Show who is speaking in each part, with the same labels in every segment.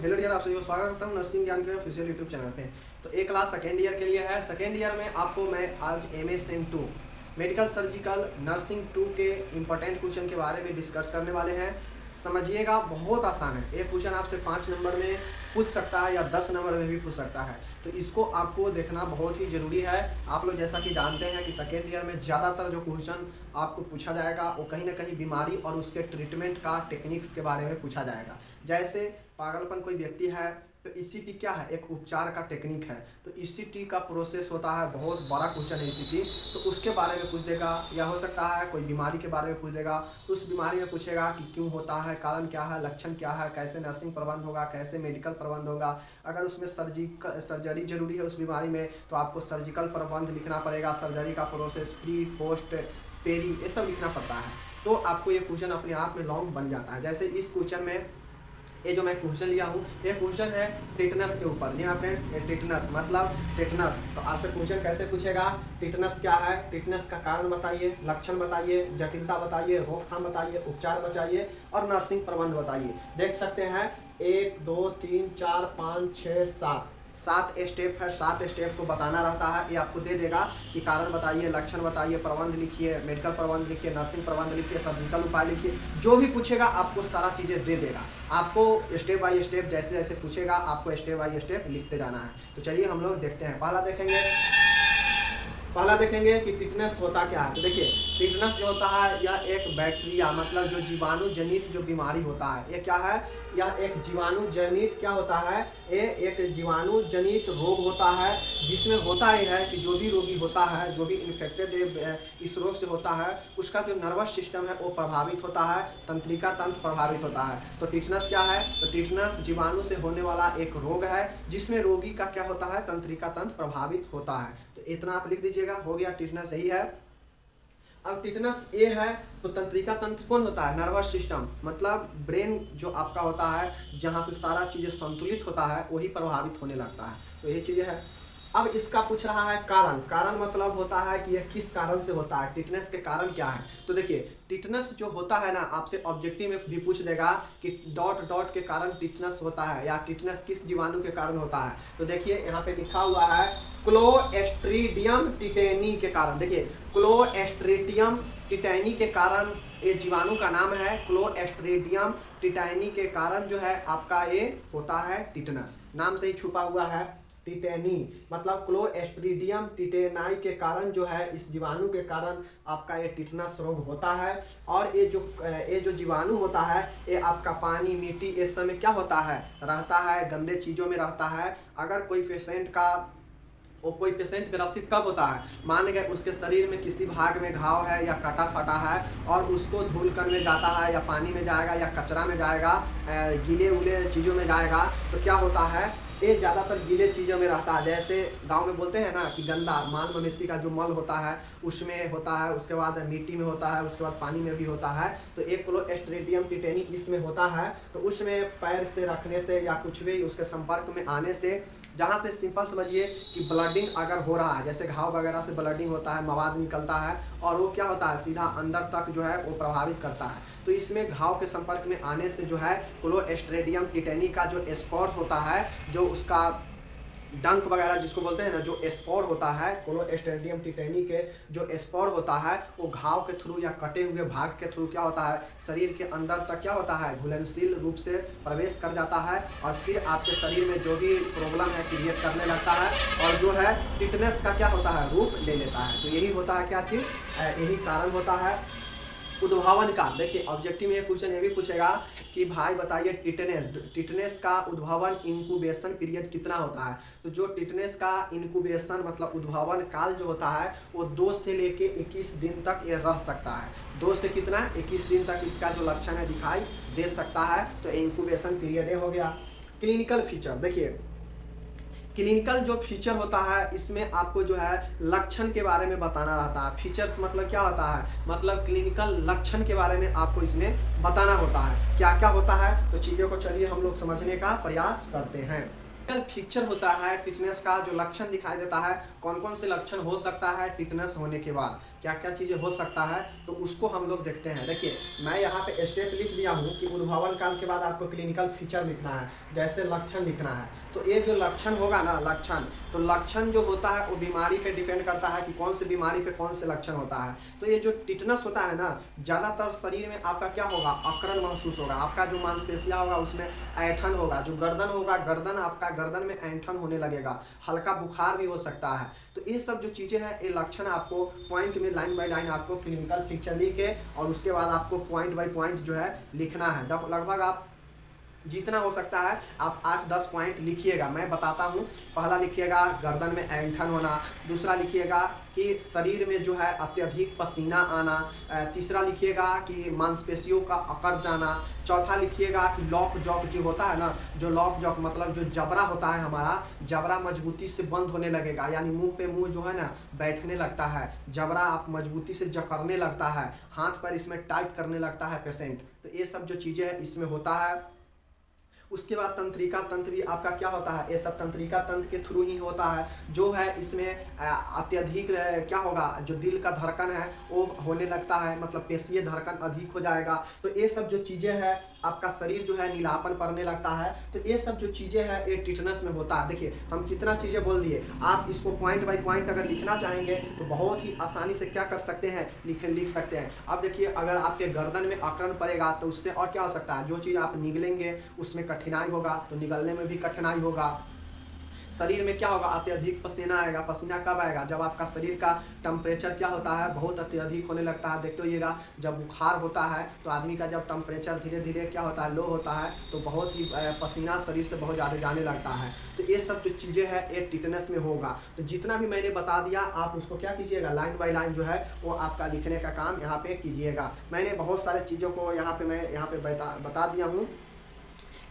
Speaker 1: Hello dear, आप सभी को स्वागत करता हूँ नर्सिंग ज्ञान के ऑफिशियल यूट्यूब चैनल पे। तो एक क्लास सेकेंड ईयर के लिए है। सेकेंड ईयर में आपको मैं आज MSN 2 मेडिकल सर्जिकल नर्सिंग 2 के इम्पोर्टेंट क्वेश्चन के बारे में डिस्कस करने वाले हैं। समझिएगा, बहुत आसान है। एक क्वेश्चन आपसे 5 नंबर में पूछ सकता है या 10 नंबर में भी पूछ सकता है, तो इसको आपको देखना बहुत ही ज़रूरी है। आप लोग जैसा कि जानते हैं कि सेकेंड ईयर में ज़्यादातर जो क्वेश्चन आपको पूछा जाएगा वो कहीं ना कहीं बीमारी और उसके ट्रीटमेंट का टेक्निक्स के बारे में पूछा जाएगा। जैसे पागलपन कोई व्यक्ति है तो ECT क्या है, एक उपचार का टेक्निक है। तो ECT का प्रोसेस होता है, बहुत बड़ा क्वेश्चन है ECT, तो उसके बारे में पूछ देगा। या हो सकता है कोई बीमारी के बारे में पूछ देगा, तो उस बीमारी में पूछेगा कि क्यों होता है, कारण क्या है, लक्षण क्या है, कैसे नर्सिंग प्रबंध होगा, कैसे मेडिकल प्रबंध होगा। अगर उसमें सर्जरी जरूरी है उस बीमारी में, तो आपको सर्जिकल प्रबंध लिखना पड़ेगा। सर्जरी का प्रोसेस, प्री पोस्ट पेरी, ये सब लिखना पड़ता है। तो आपको ये क्वेश्चन अपने आप में लॉन्ग बन जाता है। जैसे इस क्वेश्चन में ये जो मैं क्वेश्चन लिया हूँ, ये क्वेश्चन है टेटनस के ऊपर। जी हाँ फ्रेंड्स, टेटनस मतलब टेटनस। तो आपसे क्वेश्चन कैसे पूछेगा, टेटनस क्या है, टेटनस का कारण बताइए, लक्षण बताइए, जटिलता बताइए, रोकथाम बताइए, उपचार बताइए और नर्सिंग प्रबंध बताइए। देख सकते हैं 1 2 3 4 5 6 7 स्टेप है। 7 स्टेप को बताना रहता है। ये आपको दे देगा कि कारण बताइए, लक्षण बताइए, प्रबंध लिखिए, मेडिकल प्रबंध लिखिए, नर्सिंग प्रबंध लिखिए, सर्जिकल उपाय लिखिए। जो भी पूछेगा आपको सारा चीज़ें दे देगा। आपको स्टेप बाय स्टेप जैसे जैसे पूछेगा आपको स्टेप बाय स्टेप लिखते जाना है। तो चलिए हम लोग देखते हैं। पहला देखेंगे कि टिटनस होता क्या है। तो देखिए, टिटनस जो होता है यह एक बैक्टीरिया मतलब जो जीवाणु जनित जो बीमारी होता है, ये क्या है, यह एक जीवाणु जनित क्या होता है, ये एक जीवाणु जनित रोग होता है। जिसमें होता ही है कि जो भी रोगी होता है, जो भी इन्फेक्टेड इस रोग से होता है, उसका जो नर्वस सिस्टम है वो प्रभावित होता है, तंत्रिका तंत्र प्रभावित होता है। तो टिटनस क्या है, तो टिटनस जीवाणु से होने वाला एक रोग है जिसमें रोगी का क्या होता है, तंत्रिका तंत्र प्रभावित होता है। तो इतना आप लिख दीजिएगा, हो गया, टिटनस सही है। अब टिटनस ए है तो तंत्रिका तंत्र कौन होता है, नर्वस सिस्टम मतलब ब्रेन जो आपका होता है, जहाँ से सारा चीज़ें संतुलित होता है वही प्रभावित होने लगता है। तो यही चीज़ें है। अब इसका पूछ रहा है कारण। कारण मतलब होता है कि यह किस कारण से होता है, टिटनस के कारण क्या है। तो देखिए, टिटनस जो होता है ना, आपसे ऑब्जेक्टिव में भी पूछ देगा कि डॉट डॉट के कारण टिटनस होता है या टिटनस किस जीवाणु के कारण होता है। तो देखिए यहाँ पे लिखा हुआ है क्लोस्ट्रीडियम टिटेनी के कारण। देखिए, क्लोस्ट्रीडियम टिटेनी के कारण ये जीवाणु का नाम है। क्लोस्ट्रीडियम टिटेनी के कारण जो है आपका ये होता है टिटनस। नाम से ही छुपा हुआ है टिटेनी, मतलब क्लोस्ट्रीडियम टिटेनाई के कारण जो है, इस जीवाणु के कारण आपका ये टिटनस रोग होता है। और ये जो जीवाणु होता है ये आपका पानी, मिट्टी, इस समय क्या होता है, रहता है, गंदे चीज़ों में रहता है। अगर कोई पेशेंट ग्रसित कब होता है, मान गए उसके शरीर में किसी भाग में घाव है या कटा फटा है और उसको धूल कर में जाता है या पानी में जाएगा या कचरा में जाएगा, गीले उले चीज़ों में जाएगा, तो क्या होता है, ये ज़्यादातर गीले चीज़ों में रहता है। जैसे गांव में बोलते हैं ना कि गंदा माल मवेशी का जो मल होता है उसमें होता है, उसके बाद मिट्टी में होता है, उसके बाद पानी में भी होता है। तो एक क्लोस्ट्रीडियम टिटेनी इसमें होता है। तो उसमें पैर से रखने से या कुछ भी उसके संपर्क में आने से, जहाँ से सिंपल समझिए कि ब्लडिंग अगर हो रहा है, जैसे घाव वगैरह से ब्लडिंग होता है, मवाद निकलता है और वो क्या होता है, सीधा अंदर तक जो है वो प्रभावित करता है। तो इसमें घाव के संपर्क में आने से जो है क्लोस्ट्रीडियम टिटेनी का जो स्पोर होता है, जो उसका डंक वगैरह जिसको बोलते हैं ना, जो स्पोर होता है, क्लोस्ट्रीडियम टिटेनी के जो स्पोर होता है वो घाव के थ्रू या कटे हुए भाग के थ्रू क्या होता है, शरीर के अंदर तक क्या होता है, घुलनशील रूप से प्रवेश कर जाता है और फिर आपके शरीर में जो भी प्रॉब्लम है क्रिएट करने लगता है और जो है टिटनस का क्या होता है, रूप ले लेता है। तो यही होता है क्या चीज़, यही कारण होता है। उद्भावन काल, देखिए ऑब्जेक्टिव में ये क्वेश्चन ये भी पूछेगा कि भाई बताइए टिटनेस का उद्भावन इंक्यूबेशन पीरियड कितना होता है। तो जो टिटनेस का इंक्यूबेशन मतलब उद्भावन काल जो होता है वो 2 से लेके 21 दिन तक ये रह सकता है। 2 से कितना, 21 दिन तक इसका जो लक्षण है दिखाई दे सकता है। तो इंक्यूबेशन पीरियड ये हो गया। क्लिनिकल फीचर, देखिए क्लिनिकल जो फीचर होता है इसमें आपको जो है लक्षण के बारे में बताना रहता है। फीचर्स मतलब क्या होता है, मतलब क्लिनिकल लक्षण के बारे में आपको इसमें बताना होता है, क्या क्या होता है। तो चीज़ों को चलिए हम लोग समझने का प्रयास करते हैं। फीचर होता है टिटनेस का, जो लक्षण दिखाई देता है, कौन कौन से लक्षण हो सकता है टिटनेस होने के बाद, क्या क्या चीज़ें हो सकता है, तो उसको हम लोग देखते हैं। देखिए मैं यहाँ पे स्टेप लिख दिया हूँ कि उद्भावन काल के बाद आपको क्लिनिकल फीचर लिखना है, जैसे लक्षण लिखना है। तो ये जो लक्षण होगा ना, लक्षण, तो लक्षण जो होता है वो बीमारी पे डिपेंड करता है कि कौन सी बीमारी पे कौन से लक्षण होता है। तो ये जो टिटनस होता है ना, ज़्यादातर शरीर में आपका क्या होगा, अकड़न महसूस होगा, आपका जो मांसपेशियाँ होगा उसमें ऐंठन होगा, जो गर्दन होगा, गर्दन आपका गर्दन में ऐंठन होने लगेगा, हल्का बुखार भी हो सकता है। तो ये सब जो चीज़ें हैं, ये लक्षण आपको पॉइंट में लाइन बाय लाइन आपको क्लिनिकल पिक्चर लिख के और उसके बाद आपको पॉइंट बाय पॉइंट जो है लिखना है। लगभग आप जितना हो सकता है आप 8-10 पॉइंट लिखिएगा, मैं बताता हूँ। पहला लिखिएगा गर्दन में ऐंठन होना, दूसरा लिखिएगा कि शरीर में जो है अत्यधिक पसीना आना, तीसरा लिखिएगा कि मांसपेशियों का अकड़ जाना, चौथा लिखिएगा कि लॉक जॉक जो होता है ना, जो लॉक जॉक मतलब जो जबड़ा होता है हमारा, जबड़ा मजबूती से बंद होने लगेगा, यानी मुंह पे मुंह जो है ना बैठने लगता है, जबड़ा आप मजबूती से जकड़ने लगता है, हाथ पर इसमें टाइट करने लगता है पेशेंट। तो ये सब जो चीज़ें हैं इसमें होता है। उसके बाद तंत्रिका तंत्र भी आपका क्या होता है, ये सब तंत्रिका तंत्र के थ्रू ही होता है, जो है इसमें अत्यधिक क्या होगा, जो दिल का धड़कन है वो होने लगता है, मतलब पेशीय धड़कन अधिक हो जाएगा। तो ये सब जो चीज़ें हैं, आपका शरीर जो है नीलापन पड़ने लगता है। तो ये सब जो चीज़ें हैं ये टिटनस में होता है। देखिए हम कितना चीज़ें बोल दिए, आप इसको पॉइंट बाय पॉइंट अगर लिखना चाहेंगे तो बहुत ही आसानी से क्या कर सकते हैं, लिख सकते हैं। अब देखिए अगर आपके गर्दन में अकड़न पड़ेगा तो उससे और क्या हो सकता है, जो चीज़ आप निगलेंगे उसमें कठिनाई होगा, तो निगलने में भी कठिनाई होगा। शरीर में क्या होगा, अत्यधिक पसीना आएगा। पसीना कब आएगा, जब आपका शरीर का टेम्परेचर क्या होता है, बहुत अत्यधिक होने लगता है। देखते होइएगा जब बुखार होता है तो आदमी का जब टेम्परेचर धीरे धीरे क्या होता है, लो होता है, तो बहुत ही पसीना शरीर से बहुत ज़्यादा जाने लगता है। तो ये सब जो चीज़ें हैं ये टिटनस में होगा। तो जितना भी मैंने बता दिया आप उसको क्या कीजिएगा, लाइन बाय लाइन जो है वो आपका लिखने का काम यहाँ पे कीजिएगा। मैंने बहुत सारे चीज़ों को मैं यहाँ पे बता दिया हूँ।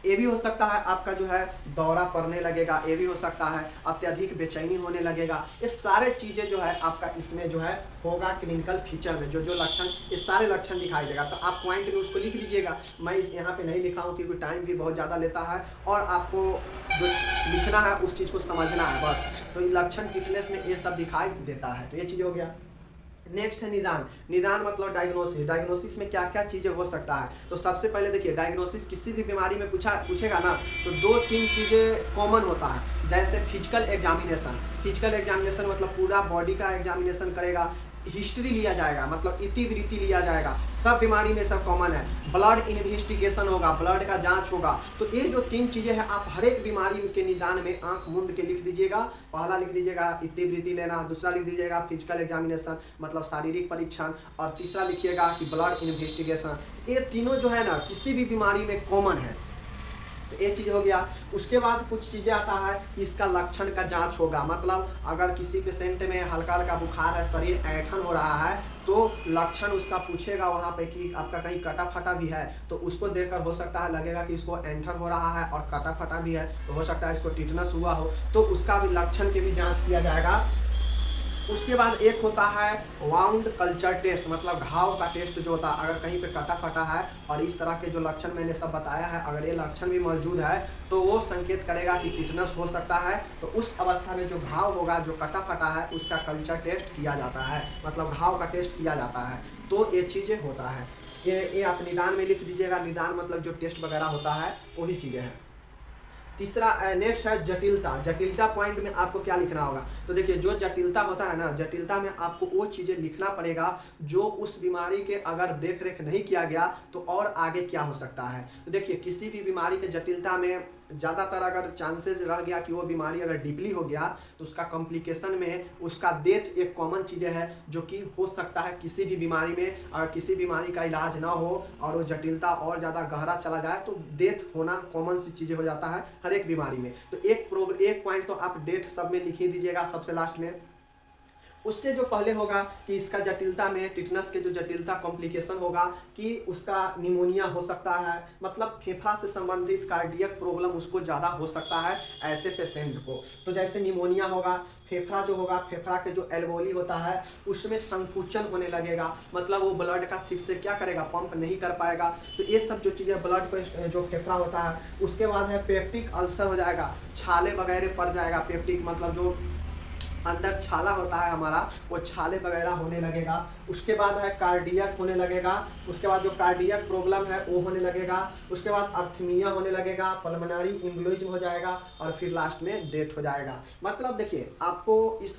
Speaker 1: ये भी हो सकता है आपका जो है दौरा पड़ने लगेगा, ये भी हो सकता है अत्यधिक बेचैनी होने लगेगा। ये सारे चीज़ें जो है आपका इसमें जो है होगा क्लिनिकल फीचर में, जो लक्षण, ये सारे लक्षण दिखाई देगा। तो आप पॉइंट में उसको लिख दीजिएगा। मैं इस यहाँ पे नहीं लिखा हूँ क्योंकि टाइम भी बहुत ज़्यादा लेता है और आपको जो लिखना है उस चीज़ को समझना है बस। तो लक्षण टिटनेस में ये सब दिखाई देता है। तो ये चीज़ हो गया। नेक्स्ट है निदान। निदान मतलब डायग्नोसिस। डायग्नोसिस में क्या क्या चीज़ें हो सकता है। तो सबसे पहले देखिए डायग्नोसिस किसी भी बीमारी में पूछेगा ना तो 2-3 चीज़ें कॉमन होता है। जैसे फिजिकल एग्जामिनेशन। फिजिकल एग्जामिनेशन मतलब पूरा बॉडी का एग्जामिनेशन करेगा, हिस्ट्री लिया जाएगा, मतलब इतिवृत्ति लिया जाएगा। सब बीमारी में सब कॉमन है। ब्लड इन्वेस्टिगेशन होगा, ब्लड का जांच होगा। तो ये जो 3 चीज़ें हैं आप हर एक बीमारी के निदान में आंख मूंद के लिख दीजिएगा। पहला लिख दीजिएगा इतिवृत्ति लेना, दूसरा लिख दीजिएगा फिजिकल एग्जामिनेशन मतलब शारीरिक परीक्षण, और तीसरा लिखिएगा कि ब्लड इन्वेस्टिगेशन। ये तीनों जो है ना किसी भी बीमारी में कॉमन है। तो ये चीज़ हो गया। उसके बाद कुछ चीज़ें आता है, इसका लक्षण का जांच होगा। मतलब अगर किसी पेशेंट में हल्का हल्का बुखार है, शरीर ऐंठन हो रहा है, तो लक्षण उसका पूछेगा वहाँ पे कि आपका कहीं कटा फटा भी है, तो उसको देखकर हो सकता है लगेगा कि इसको ऐंठन हो रहा है और कटा फटा भी है, तो हो सकता है इसको टिटनस हुआ हो, तो उसका भी लक्षण की भी जाँच किया जाएगा। उसके बाद एक होता है वाउंड कल्चर टेस्ट, मतलब घाव का टेस्ट जो होता है। अगर कहीं पे कटा फटा है और इस तरह के जो लक्षण मैंने सब बताया है, अगर ये लक्षण भी मौजूद है तो वो संकेत करेगा कि टिटनस हो सकता है। तो उस अवस्था में जो घाव होगा, जो कटा फटा है, उसका कल्चर टेस्ट किया जाता है, मतलब घाव का टेस्ट किया जाता है। तो ये चीज़ें होता है। ये आप निदान में लिख दीजिएगा। निदान मतलब जो टेस्ट वगैरह होता है वही चीज़ें हैं। तीसरा नेक्स्ट है जटिलता। जटिलता पॉइंट में आपको क्या लिखना होगा। तो देखिए जो जटिलता होता है ना, जटिलता में आपको वो चीज़ें लिखना पड़ेगा जो उस बीमारी के अगर देख रेख नहीं किया गया तो और आगे क्या हो सकता है। तो देखिए किसी भी बीमारी के जटिलता में ज़्यादातर अगर चांसेस रह गया कि वो बीमारी अगर डीपली हो गया तो उसका कॉम्प्लिकेशन में उसका डेथ एक कॉमन चीज़ें है जो कि हो सकता है किसी भी बीमारी में। अगर किसी बीमारी का इलाज ना हो और वो जटिलता और ज़्यादा गहरा चला जाए तो डेथ होना कॉमन सी चीज़ें हो जाता है हर एक बीमारी में। तो एक पॉइंट तो आप डेथ सब में लिख ही दीजिएगा सबसे लास्ट में। उससे जो पहले होगा कि इसका जटिलता में टिटनस के जो जटिलता कॉम्प्लिकेशन होगा कि उसका निमोनिया हो सकता है, मतलब फेफड़ा से संबंधित कार्डियक प्रॉब्लम उसको ज़्यादा हो सकता है ऐसे पेशेंट को। तो जैसे निमोनिया होगा, फेफड़ा जो होगा, फेफड़ा के जो एल्वोली होता है उसमें संकुचन होने लगेगा, मतलब वो ब्लड का ठीक से क्या करेगा, पंप नहीं कर पाएगा। तो ये सब जो चीज़ें ब्लड को जो फेफड़ा होता है, उसके बाद है पेप्टिक अल्सर हो जाएगा, छाले वगैरह पड़ जाएगा। पेप्टिक मतलब जो अंदर छाला होता है हमारा, वो छाले वगैरह होने लगेगा। उसके बाद है कार्डियक होने लगेगा, उसके बाद जो कार्डियक प्रॉब्लम है वो होने लगेगा। उसके बाद अर्थमिया होने लगेगा, पल्मोनरी एम्बोलिज्म हो जाएगा और फिर लास्ट में डेथ हो जाएगा। मतलब देखिए, आपको इस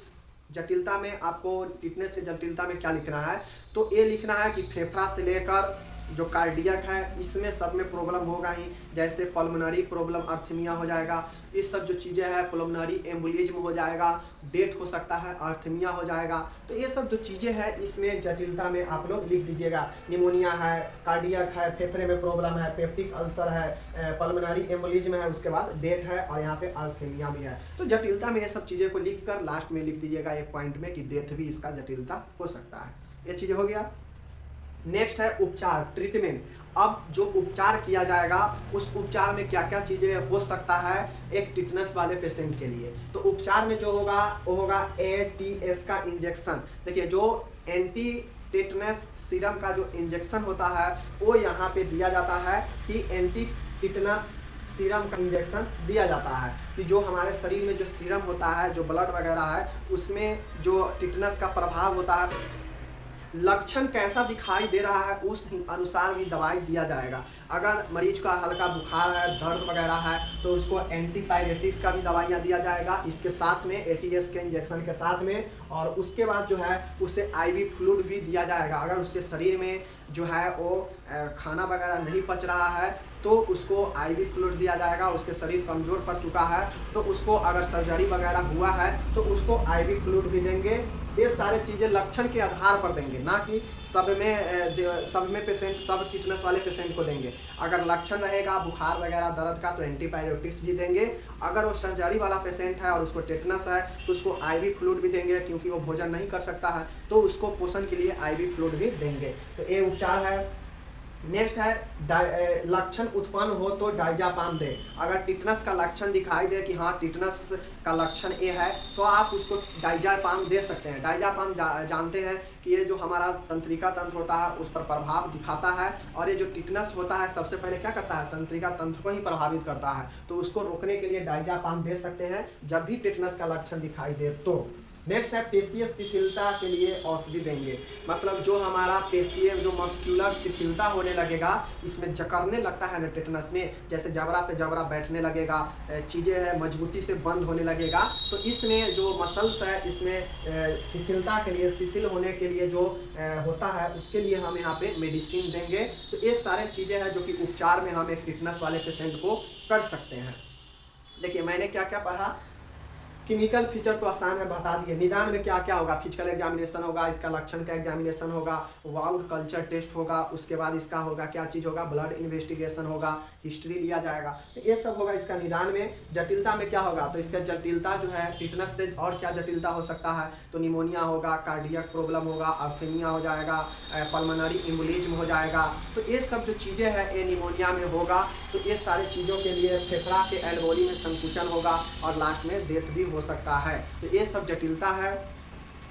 Speaker 1: जटिलता में, आपको टिटनेस से जटिलता में क्या लिखना है, तो ये लिखना है कि फेफड़ा से लेकर जो कार्डियक है इसमें सब में प्रॉब्लम होगा ही। जैसे पल्मोनरी प्रॉब्लम, अर्थमिया हो जाएगा, ये सब जो चीज़ें हैं, पल्मोनरी एम्बोलिज्म हो जाएगा, डेथ हो सकता है, अर्थमिया हो जाएगा। तो ये सब जो चीज़ें हैं इसमें जटिलता में आप लोग लिख दीजिएगा। निमोनिया है, कार्डियक है, फेफड़े में प्रॉब्लम है, पेप्टिक अल्सर है, पल्मोनरी एम्बोलिज्म है, उसके बाद डेथ है और यहाँ पे अर्थमिया भी है। तो जटिलता में ये सब चीज़ें को लिख कर लास्ट में लिख दीजिएगा एक पॉइंट में कि डेथ भी इसका जटिलता हो सकता है। ये चीज़ हो गया। नेक्स्ट है उपचार, ट्रीटमेंट। अब जो उपचार किया जाएगा उस उपचार में क्या क्या चीज़ें हो सकता है एक टिटनस वाले पेशेंट के लिए। तो उपचार में जो होगा वो होगा ATS का इंजेक्शन। देखिए, जो एंटी टिटनस सीरम का जो इंजेक्शन होता है वो यहाँ पे दिया जाता है कि एंटी टिटनस सीरम का इंजेक्शन दिया जाता है कि जो हमारे शरीर में जो सीरम होता है, जो ब्लड वगैरह है, उसमें जो टिटनस का प्रभाव होता है, लक्षण कैसा दिखाई दे रहा है उस अनुसार भी दवाई दिया जाएगा। अगर मरीज का हल्का बुखार है, दर्द वगैरह है, तो उसको एंटीपायरेटिक्स का भी दवाइयाँ दिया जाएगा इसके साथ में, ATS के इंजेक्शन के साथ में। और उसके बाद जो है उसे IV फ्लूइड भी दिया जाएगा। अगर उसके शरीर में जो है वो खाना वगैरह नहीं पच रहा है तो उसको IV फ्लूइड दिया जाएगा। उसके शरीर कमज़ोर पड़ चुका है तो उसको, अगर सर्जरी वगैरह हुआ है तो उसको IV फ्लूइड भी देंगे। ये सारे चीज़ें लक्षण के आधार पर देंगे, ना कि सब में पेशेंट, सब टिटनस वाले पेशेंट को देंगे। अगर लक्षण रहेगा बुखार वगैरह दर्द का तो एंटीबायोटिक्स भी देंगे। अगर वो सर्जरी वाला पेशेंट है और उसको टिटनस है तो उसको IV फ्लूइड भी देंगे, क्योंकि वो भोजन नहीं कर सकता है तो उसको पोषण के लिए IV फ्लूइड भी देंगे। तो ये उपचार है। नेक्स्ट है लक्षण उत्पन्न हो तो डायजापाम दे। अगर टिटनस का लक्षण दिखाई दे कि हाँ टिटनस का लक्षण ये है तो आप उसको डायजापाम दे सकते हैं। डायजापाम जानते हैं कि ये जो हमारा तंत्रिका तंत्र होता है उस पर प्रभाव दिखाता है, और ये जो टिटनस होता है सबसे पहले क्या करता है, तंत्रिका तंत्र को ही प्रभावित करता है। तो उसको रोकने के लिए डायजापाम दे सकते हैं जब भी टिटनस का लक्षण दिखाई दे तो। नेक्स्ट है पेशीय शिथिलता के लिए औषधि देंगे। मतलब जो हमारा पेशीय जो मस्कुलर शिथिलता होने लगेगा, इसमें जकड़ने लगता है ना टिटनस में, जैसे जबड़ा पे जबड़ा बैठने लगेगा, चीज़ें है मजबूती से बंद होने लगेगा, तो इसमें जो मसल्स है इसमें शिथिलता के लिए, शिथिल होने के लिए जो होता है उसके लिए हम यहाँ पे मेडिसिन देंगे। तो ये सारे चीज़ें हैं जो कि उपचार में हम एक टिटनस वाले पेशेंट को कर सकते हैं। देखिए मैंने क्या क्या पढ़ा। क्लिनिकल फीचर तो आसान है, बता दिए। निदान में क्या क्या होगा, फिजिकल एग्जामिनेशन होगा, इसका लक्षण का एग्जामिनेशन होगा, वाउड कल्चर टेस्ट होगा, उसके बाद इसका होगा क्या चीज़ होगा, ब्लड इन्वेस्टिगेशन होगा, हिस्ट्री लिया जाएगा। तो ये सब होगा इसका निदान में। जटिलता में क्या होगा, तो इसका जटिलता जो है टिटनस से और क्या जटिलता हो सकता है, तो निमोनिया होगा, कार्डियक प्रॉब्लम होगा, अर्थमिया हो जाएगा, पल्मोनरी एम्बोलिज्म हो जाएगा। तो ये सब जो चीज़ें हैं ये निमोनिया में होगा। तो ये सारी चीज़ों के लिए फेफड़ा के एल्वोली में संकुचन होगा और लास्ट में डेथ भी हो सकता है। तो ये सब जटिलता है।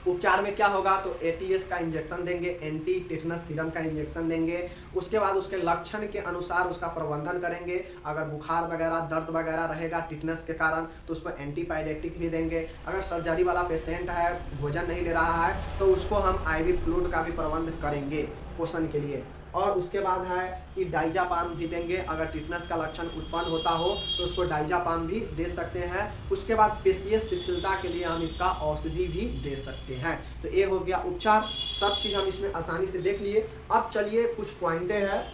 Speaker 1: उपचार में क्या होगा, तो ATS का इंजेक्शन देंगे, एंटी टिटनस सीरम का इंजेक्शन देंगे। उसके बाद उसके लक्षण के अनुसार उसका प्रबंधन करेंगे। अगर बुखार वगैरह दर्द वगैरह रहेगा टिटनस के कारण तो उसको एंटीपायरेटिक भी देंगे। अगर सर्जरी वाला पेशेंट है, भोजन नहीं ले रहा है, तो उसको हम IV फ्लूइड का भी प्रबंध करेंगे पोषण के लिए। और उसके बाद है कि डायजापाम भी देंगे। अगर टिटनस का लक्षण उत्पन्न होता हो तो उसको डायजापाम भी दे सकते हैं। उसके बाद पेशीय शिथिलता के लिए हम इसका औषधि भी दे सकते हैं। तो ये हो गया उपचार। सब चीज़ हम इसमें आसानी से देख लिए। अब चलिए कुछ पॉइंटें हैं,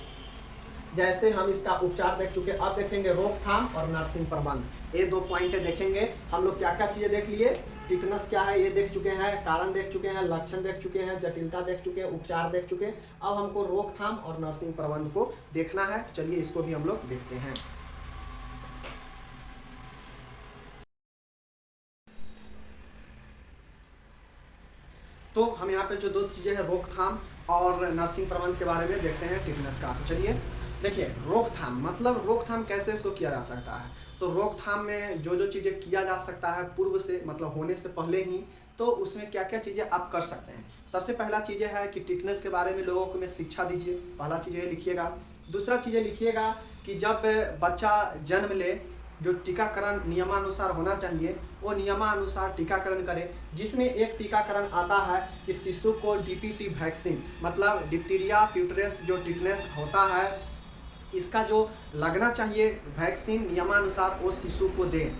Speaker 1: जैसे हम इसका उपचार देख चुके, अब देखेंगे रोकथाम और नर्सिंग प्रबंध। ये 2 पॉइंटें देखेंगे। हम लोग क्या क्या चीज़ें देख लिए, टिटनस क्या है ये देख चुके हैं, कारण देख चुके हैं, लक्षण देख चुके हैं, जटिलता देख चुके हैं, उपचार देख चुके हैं। अब हमको रोकथाम और नर्सिंग प्रबंध को देखना है। चलिए इसको भी हम लोग देखते हैं। तो हम यहाँ पे जो 2 चीज़ें हैं, रोकथाम और नर्सिंग प्रबंध के बारे में देखते हैं टिटनेस का। तो चलिए देखिए, रोकथाम मतलब रोकथाम कैसे इसको किया जा सकता है। तो रोकथाम में जो चीज़ें किया जा सकता है पूर्व से, मतलब होने से पहले ही, तो उसमें क्या क्या चीज़ें आप कर सकते हैं। सबसे पहला चीज़ें है कि टिटनेस के बारे में लोगों को में शिक्षा दीजिए, पहला चीज़ें लिखिएगा। दूसरा चीज़ें लिखिएगा कि जब बच्चा जन्म ले, जो टीकाकरण नियमानुसार होना चाहिए वो नियमानुसार टीकाकरण करें, जिसमें एक टीकाकरण आता है कि शिशु को डीपीटी वैक्सीन, मतलब डिप्टीरिया प्यूटरस जो टिटनेस होता है, इसका जो लगना चाहिए वैक्सीन नियमानुसार वो शिशु को दें।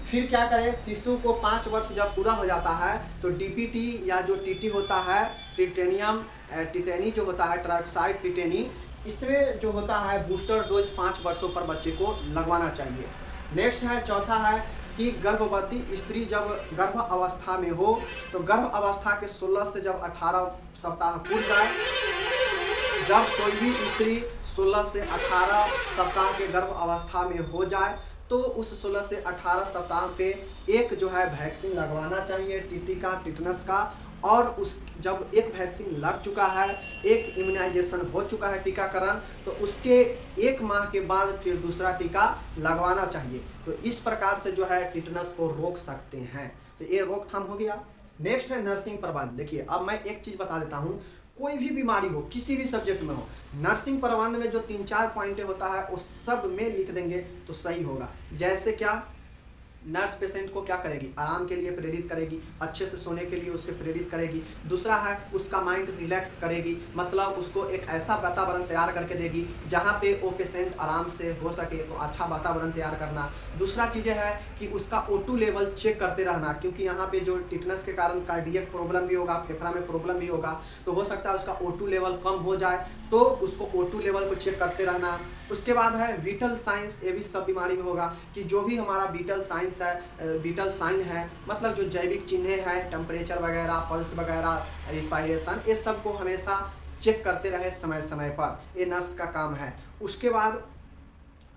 Speaker 1: फिर क्या करें, शिशु को 5 वर्ष जब पूरा हो जाता है तो डीपीटी या जो टीटी होता है, टिटेनी जो होता है, ट्राइक्साइड टिटेनी, इसमें जो होता है बूस्टर डोज 5 वर्षों पर बच्चे को लगवाना चाहिए। नेक्स्ट है, चौथा है कि गर्भवती स्त्री जब गर्भ अवस्था में हो तो गर्भ अवस्था के 16 से जब 18 सप्ताह पूर्ण जाए, जब कोई भी स्त्री 16 से 18 सप्ताह के गर्भ अवस्था में हो जाए तो उस 16 से 18 सप्ताह पे एक जो है वैक्सीन लगवाना चाहिए टीटी का, टिटनेस का। और उस जब एक वैक्सीन लग चुका है, एक इम्यूनाइजेशन हो चुका है टीकाकरण, तो उसके 1 माह के बाद फिर दूसरा टीका लगवाना चाहिए। तो इस प्रकार से जो है टिटनेस को रोक सकते हैं। तो ये रोकथाम हो गया। नेक्स्ट है नर्सिंग प्रबंध। देखिए, अब मैं एक चीज़ बता देता हूँ, कोई भी बीमारी हो, किसी भी सब्जेक्ट में हो, नर्सिंग प्रबंध में जो 3-4 पॉइंटें होता है वो सब में लिख देंगे तो सही होगा। जैसे क्या, नर्स पेशेंट को क्या करेगी, आराम के लिए प्रेरित करेगी, अच्छे से सोने के लिए उसके प्रेरित करेगी। दूसरा है उसका माइंड रिलैक्स करेगी, मतलब उसको एक ऐसा वातावरण तैयार करके देगी जहाँ पे वो पेशेंट आराम से हो सके, तो अच्छा वातावरण तैयार करना। दूसरा चीज़ें है कि उसका O2 लेवल चेक करते रहना, क्योंकि यहाँ पे जो टिटनेस के कारण कार्डियक प्रॉब्लम भी होगा, फेफड़ा में प्रॉब्लम भी होगा, तो हो सकता है उसका O2 लेवल कम हो जाए, तो उसको O2 लेवल को चेक करते रहना। उसके बाद है विटल साइंस, ये भी सब बीमारी में होगा कि जो भी हमारा विटल साइंस है, विटल साइन है, मतलब जो जैविक चिन्ह है, टेम्परेचर वगैरह, पल्स वगैरह, रिस्पायरेशन, ये सब को हमेशा चेक करते रहे समय समय पर, ये नर्स का काम है। उसके बाद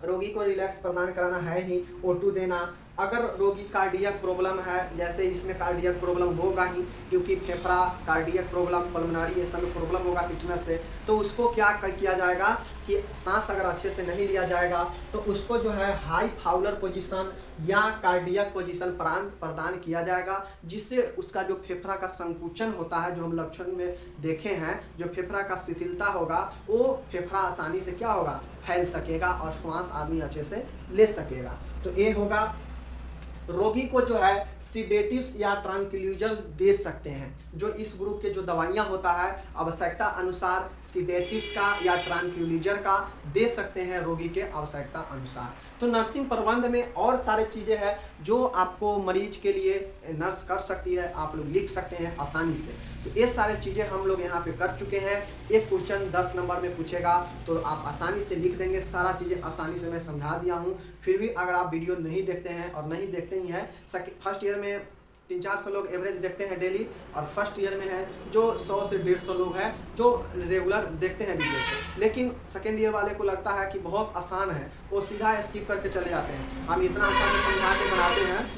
Speaker 1: रोगी को रिलैक्स प्रदान कराना है ही, O2 देना। अगर रोगी कार्डियक प्रॉब्लम है, जैसे इसमें कार्डियक प्रॉब्लम होगा ही, क्योंकि फेफड़ा, कार्डियक प्रॉब्लम, पल्मोनरी, ये सब प्रॉब्लम होगा टिटनेस से, तो उसको क्या किया जाएगा कि सांस अगर अच्छे से नहीं लिया जाएगा तो उसको जो है हाई फाउलर पोजीशन या कार्डियक पोजीशन प्रदान किया जाएगा, जिससे उसका जो फेफड़ा का संकुचन होता है, जो हम लक्षण में देखे हैं, जो फेफड़ा का शिथिलता होगा, वो फेफड़ा आसानी से क्या होगा, फैल सकेगा और श्वास आदमी अच्छे से ले सकेगा। तो ये होगा। रोगी को जो है सिडेटिव्स या ट्रैंक्विलाइजर दे सकते हैं, जो इस ग्रुप के जो दवाइयाँ होता है आवश्यकता अनुसार सिडेटिव्स का या ट्रैंक्विलाइजर का दे सकते हैं रोगी के आवश्यकता अनुसार। तो नर्सिंग प्रबंध में और सारे चीज़ें हैं जो आपको मरीज के लिए नर्स कर सकती है, आप लोग लिख सकते हैं आसानी से। तो ये सारे चीज़ें हम लोग यहाँ पे कर चुके हैं। एक क्वेश्चन 10 नंबर में पूछेगा तो आप आसानी से लिख देंगे, सारा चीज़ें आसानी से मैं समझा दिया हूँ। फिर भी अगर आप वीडियो नहीं देखते हैं और नहीं देखते ही हैं, फर्स्ट ईयर में 300-400 लोग एवरेज देखते हैं डेली, और फर्स्ट ईयर में है जो 100 से 150 लोग हैं जो रेगुलर देखते हैं वीडियो को। लेकिन सेकेंड ईयर वाले को लगता है कि बहुत आसान है, वो सीधा स्किप करके चले जाते हैं। हम इतना अच्छा से समझा के बनाते हैं,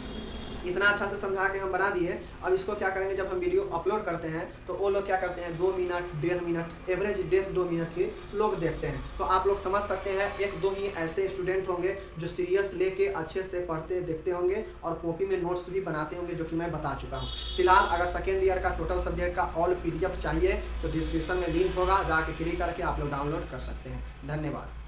Speaker 1: इतना अच्छा से समझा के हम बना दिए। अब इसको क्या करेंगे, जब हम वीडियो अपलोड करते हैं तो वो लोग क्या करते हैं, 2 मिनट 1.5 मिनट, एवरेज 1.5-2 मिनट ही लोग देखते हैं। तो आप लोग समझ सकते हैं 1-2 ही ऐसे स्टूडेंट होंगे जो सीरियस लेके अच्छे से पढ़ते देखते होंगे और कॉपी में नोट्स भी बनाते होंगे, जो कि मैं बता चुका हूँ। फिलहाल अगर सेकेंड ईयर का टोटल सब्जेक्ट का ऑल PDF चाहिए तो डिस्क्रिप्शन में लिंक होगा, जाके क्लिक करके आप लोग डाउनलोड कर सकते हैं। धन्यवाद।